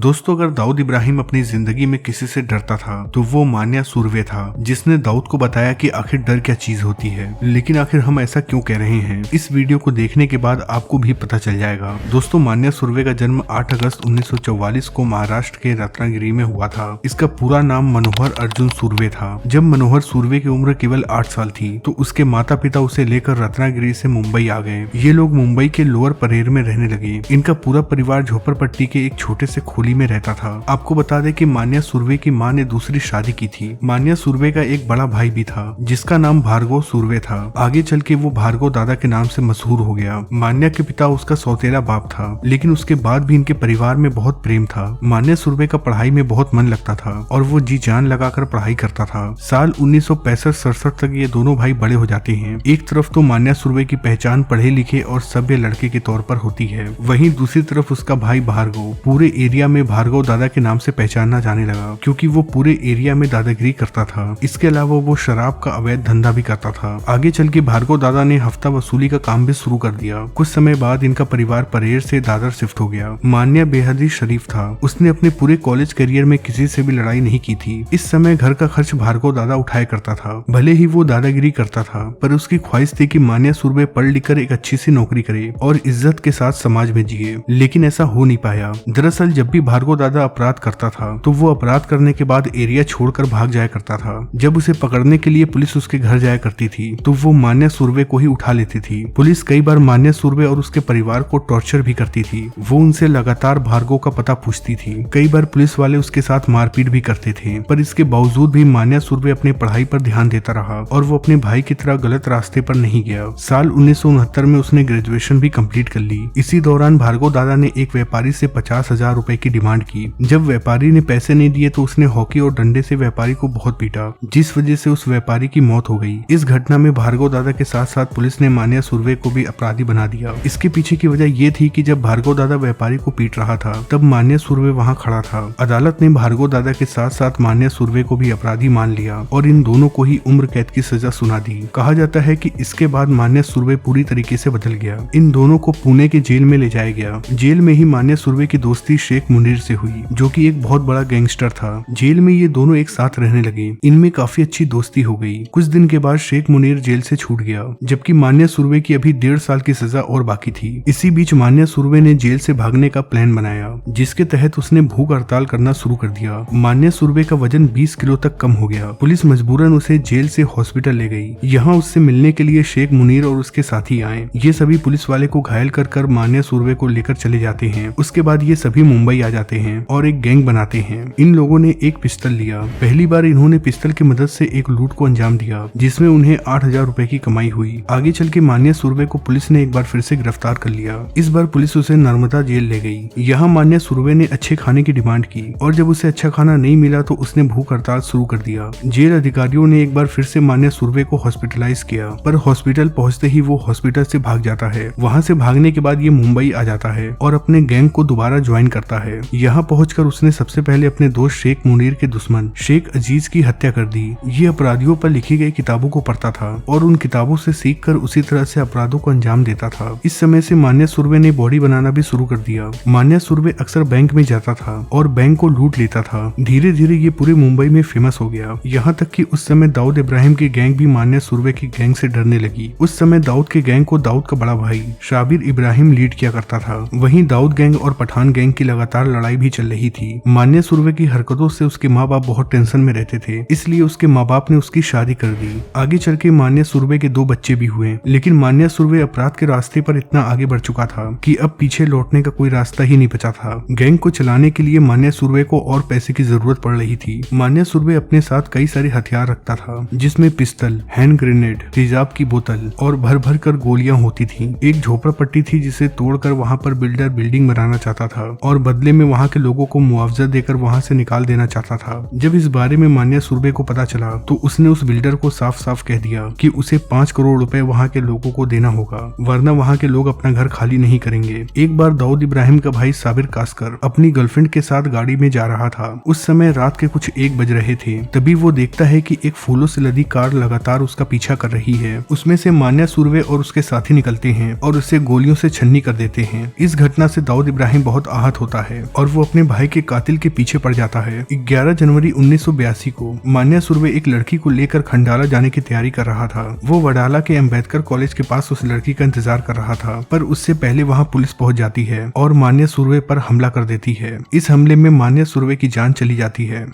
दोस्तों, अगर दाऊद इब्राहिम अपनी जिंदगी में किसी से डरता था तो वो मान्या सुर्वे था, जिसने दाऊद को बताया कि आखिर डर क्या चीज होती है। लेकिन आखिर हम ऐसा क्यों कह रहे हैं, इस वीडियो को देखने के बाद आपको भी पता चल जाएगा। दोस्तों, मान्या सुर्वे का जन्म 8 अगस्त 1944 को महाराष्ट्र के रत्नागिरी में हुआ था। इसका पूरा नाम मनोहर अर्जुन सुर्वे था। जब मनोहर सुर्वे की उम्र केवल 8 साल थी तो उसके माता पिता उसे लेकर रत्नागिरी से मुंबई आ गए। ये लोग मुंबई के लोअर परेर में रहने लगे। इनका पूरा परिवार झोपड़पट्टी के एक छोटे से खोली में रहता था। आपको बता दें कि मान्या सुर्वे की मां ने दूसरी शादी की थी। मान्या सुर्वे का एक बड़ा भाई भी था जिसका नाम भार्गव सुर्वे था। आगे चल के वो भार्गव दादा के नाम से मशहूर हो गया। मान्या के पिता उसका सौतेला बाप था, लेकिन उसके बाद भी इनके परिवार में बहुत प्रेम था। मान्या सुर्वे का पढ़ाई में बहुत मन लगता था और वो जी जान लगाकर पढ़ाई करता था। साल 1965-67 तक ये दोनों भाई बड़े हो जाते हैं। एक तरफ तो मान्या सुर्वे की पहचान पढ़े लिखे और सभ्य लड़के के तौर पर होती है, वहीं दूसरी तरफ उसका भाई भार्गव पूरे एरिया में भार्गव दादा के नाम से पहचाना जाने लगा, क्योंकि वो पूरे एरिया में दादागिरी करता था। इसके अलावा वो शराब का अवैध धंधा भी करता था। आगे चल के भार्गव दादा ने हफ्ता वसूली का काम भी शुरू कर दिया। कुछ समय बाद इनका परिवार परेर से दादर शिफ्ट हो गया। मान्या बेहद ही शरीफ था। उसने अपने पूरे कॉलेज करियर में किसी से भी लड़ाई नहीं की थी। इस समय घर का खर्च भार्गव दादा उठाया करता था। भले ही वो दादागिरी करता था, पर उसकी ख्वाहिश थी कि मान्या सुर्वे पढ़ लिख कर एक अच्छी सी नौकरी करे और इज्जत के साथ समाज में जिए। लेकिन ऐसा हो नहीं पाया। दरअसल जब भी भार्गव दादा अपराध करता था तो वो अपराध करने के बाद एरिया छोड़कर भाग जाया करता था। जब उसे पकड़ने के लिए पुलिस उसके घर जाया करती थी तो वो मान्या सुर्वे को ही उठा लेती थी। पुलिस कई बार मान्या सुर्वे और उसके परिवार को टॉर्चर भी करती थी। वो उनसे लगातार भार्गव का पता पूछती थी। कई बार पुलिस वाले उसके साथ मारपीट भी करते थे, पर इसके बावजूद भी मान्या सुर्वे अपनी पढ़ाई पर ध्यान देता रहा और वो अपने भाई की तरह गलत रास्ते पर नहीं गया। साल 1969 में उसने ग्रेजुएशन भी कंप्लीट कर ली। इसी दौरान भार्गव दादा ने एक व्यापारी से 50,000 रुपए की डिमांड की। जब व्यापारी ने पैसे नहीं दिए तो उसने हॉकी और डंडे से व्यापारी को बहुत पीटा, जिस वजह से उस व्यापारी की मौत हो गई। इस घटना में भार्गव दादा के साथ साथ पुलिस ने मान्या सुर्वे को भी अपराधी बना दिया। इसके पीछे की वजह ये थी कि जब भार्गव दादा व्यापारी को पीट रहा था तब मान्या सुर्वे वहां खड़ा था। अदालत ने भार्गव दादा के साथ साथ मान्या सुर्वे को भी अपराधी मान लिया और इन दोनों को ही उम्र कैद की सजा सुना दी। कहा जाता है कि इसके बाद मान्या सुर्वे पूरी तरीके से बदल गया। इन दोनों को पुणे के जेल में ले जाया गया। जेल में ही मान्या सुर्वे की दोस्ती शेख मुनीर से हुई, जो कि एक बहुत बड़ा गैंगस्टर था। जेल में ये दोनों एक साथ रहने लगे। इनमें काफी अच्छी दोस्ती हो गई। कुछ दिन के बाद शेख मुनीर जेल से छूट गया, जबकि मान्या सुर्वे की अभी 1.5 साल की सजा और बाकी थी। इसी बीच मान्या सुर्वे ने जेल से भागने का प्लान बनाया, जिसके तहत उसने भूख हड़ताल करना शुरू कर दिया। मान्या सुर्वे का वजन 20 किलो तक कम हो गया। पुलिस मजबूरन उसे जेल से हॉस्पिटल ले गई। यहाँ उससे मिलने के लिए शेख मुनीर और उसके साथी आए। ये सभी पुलिस वाले को घायल कर मान्या सुर्वे को लेकर चले जाते हैं। उसके बाद ये सभी मुंबई आ जाते हैं और एक गैंग बनाते हैं। इन लोगों ने एक पिस्टल लिया। पहली बार इन्होंने पिस्टल की मदद से एक लूट को अंजाम दिया, जिसमें उन्हें 8,000 रुपए की कमाई हुई। आगे चल के मान्या सुर्वे को पुलिस ने एक बार फिर से गिरफ्तार कर लिया। इस बार पुलिस उसे नर्मदा जेल ले गई। यहाँ मान्या सुर्वे ने अच्छे खाने की डिमांड की और जब उसे अच्छा खाना नहीं मिला तो उसने भूख हड़ताल शुरू कर दिया। जेल अधिकारियों ने एक बार फिर से मान्या सुर्वे को हॉस्पिटलाइज किया, पर हॉस्पिटल पहुँचते ही वो हॉस्पिटल से भाग जाता है। वहाँ से भागने के बाद ये मुंबई आ जाता है और अपने गैंग को दोबारा ज्वाइन करता है। यहाँ पहुंचकर उसने सबसे पहले अपने दोस्त शेख मुनीर के दुश्मन शेख अजीज की हत्या कर दी। ये अपराधियों पर लिखी गई किताबों को पढ़ता था और उन किताबों से सीखकर उसी तरह से अपराधों को अंजाम देता था। इस समय से मान्या सुर्वे ने बॉडी बनाना भी शुरू कर दिया। मान्या सुर्वे अक्सर बैंक में जाता था और बैंक को लूट लेता था। धीरे धीरे ये पूरे मुंबई में फेमस हो गया। यहाँ तक कि उस समय दाऊद इब्राहिम की गैंग भी मान्या सुर्वे की गैंग से डरने लगी। उस समय दाऊद के गैंग को दाऊद का बड़ा भाई शाबिर इब्राहिम लीड किया करता था। वहीं दाऊद गैंग और पठान गैंग की लगातार लड़ाई भी चल रही थी। मान्या सुर्वे की हरकतों से उसके माँ बाप बहुत टेंशन में रहते थे, इसलिए उसके माँ बाप ने उसकी शादी कर दी। आगे चल के मान्या सुर्वे के 2 बच्चे भी हुए, लेकिन मान्या सुर्वे अपराध के रास्ते पर इतना आगे बढ़ चुका था कि अब पीछे लौटने का कोई रास्ता ही नहीं बचा था। गैंग को चलाने के लिए मान्या सुर्वे को और पैसे की जरूरत पड़ रही थी। मान्या सुर्वे अपने साथ कई सारे हथियार रखता था, जिसमें पिस्टल, हैंड ग्रेनेड, तेजाब की बोतल और भर भर कर गोलियां होती थी। एक झोपड़पट्टी थी जिसे तोड़कर वहाँ पर बिल्डर बिल्डिंग बनाना चाहता था और बदले में वहाँ के लोगों को मुआवजा देकर वहाँ से निकाल देना चाहता था। जब इस बारे में मान्या सुर्वे को पता चला तो उसने उस बिल्डर को साफ साफ कह दिया कि उसे 5 करोड़ रुपए वहाँ के लोगों को देना होगा, वरना वहाँ के लोग अपना घर खाली नहीं करेंगे। एक बार दाऊद इब्राहिम का भाई साबिर कासकर अपनी गर्लफ्रेंड के साथ गाड़ी में जा रहा था। उस समय रात के कुछ 1 बज रहे थे। तभी वो देखता है कि एक फूलों से लदी कार लगातार उसका पीछा कर रही है। उसमें से मान्या सुर्वे और उसके साथी निकलते हैं और उसे गोलियों से छन्नी कर देते हैं। इस घटना से दाऊद इब्राहिम बहुत आहत होता है। और वो अपने भाई के कातिल के पीछे पड़ जाता है। 11 जनवरी 1982 को मान्या सुर्वे एक लड़की को लेकर खंडाला जाने की तैयारी कर रहा था। वो वडाला के अंबेडकर कॉलेज के पास उस लड़की का इंतजार कर रहा था, पर उससे पहले वहाँ पुलिस पहुंच जाती है और मान्या सुर्वे पर हमला कर देती है। इस हमले में मान्या सुर्वे की जान चली जाती है।